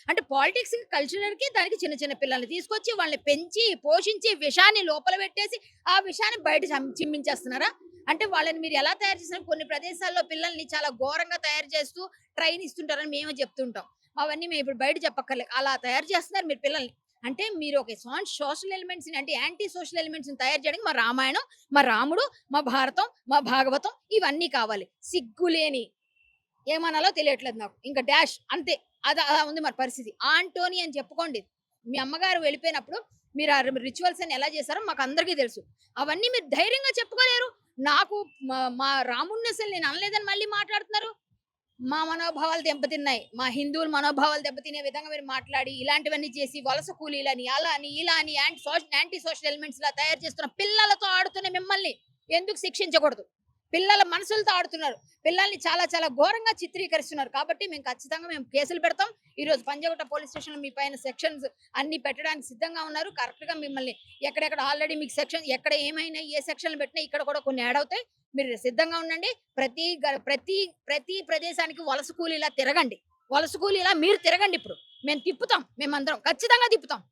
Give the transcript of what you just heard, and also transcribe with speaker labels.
Speaker 1: అంటే పాలిటిక్స్ కల్చరల్‌కి దానికి చిన్న చిన్న పిల్లల్ని తీసుకొచ్చి వాళ్ళని పెంచి, పోషించి, విషాన్ని లోపల పెట్టేసి, ఆ విషాన్ని బయట చిమ్మించేస్తున్నారా? అంటే వాళ్ళని మీరు ఎలా తయారు చేసినారు? కొన్ని ప్రదేశాల్లో పిల్లల్ని చాలా ఘోరంగా తయారు చేస్తూ ట్రైన్ ఇస్తుంటారని మేమే చెప్తుంటాం. అవన్నీ మేము ఇప్పుడు బయట చెప్పక్కర్లే. అలా తయారు చేస్తున్నారు మీరు పిల్లల్ని. అంటే మీరు ఒక సోషల్ ఎలిమెంట్స్‌ని అంటే యాంటీ సోషల్ ఎలిమెంట్స్‌ని తయారు చేయడానికి మా రామాయణం, మా రాముడు, మా భారతం, మా భాగవతం ఇవన్నీ కావాలి. సిగ్గులేని ఏమనాలో తెలియట్లేదు నాకు. ఇంక డాష్ అంతే. అలా ఉంది మరి పరిస్థితి. ఆంటోని అని చెప్పుకోండి. మీ అమ్మగారు వెళ్ళిపోయినప్పుడు మీరు ఆ రిచువల్స్ అన్ని ఎలా చేశారో మాకందరికీ తెలుసు. అవన్నీ మీరు ధైర్యంగా చెప్పుకోలేరు. నాకు మా రాముడిని అసలు నేను అనలేదని మళ్ళీ మాట్లాడుతున్నారు. మా మనోభావాలు దెబ్బతిన్నాయి. మా హిందువుల మనోభావాలు దెబ్బతినే విధంగా మీరు మాట్లాడి, ఇలాంటివన్నీ చేసి వలస కూలీలని, అలా అని, ఇలా అని యాంటీ సోషల్ ఎలిమెంట్స్‌లా తయారు చేస్తున్న పిల్లలతో ఆడుతున్న మిమ్మల్ని ఎందుకు శిక్షించకూడదు? పిల్లల మనసులతో ఆడుతున్నారు. పిల్లల్ని చాలా చాలా ఘోరంగా చిత్రీకరిస్తున్నారు. కాబట్టి మేము ఖచ్చితంగా కేసులు పెడతాం. ఈరోజు పంజాగుట్ట పోలీస్ స్టేషన్‌లో మీ పైన సెక్షన్స్ అన్నీ పెట్టడానికి సిద్ధంగా ఉన్నారు. కరెక్ట్‌గా మిమ్మల్ని ఎక్కడెక్కడ ఆల్రెడీ మీకు సెక్షన్ ఎక్కడ ఏమైనా ఏ సెక్షన్‌లు పెట్టినా ఇక్కడ కూడా కొన్ని యాడ్ అవుతాయి. మీరు సిద్ధంగా ఉండండి. ప్రతి గ ప్రతి ప్రతి ప్రదేశానికి వలస కూలీలా తిరగండి. వలస కూలీలా మీరు తిరగండిప్పుడు. మేము తిప్పుతాం. మేమందరం ఖచ్చితంగా తిప్పుతాం.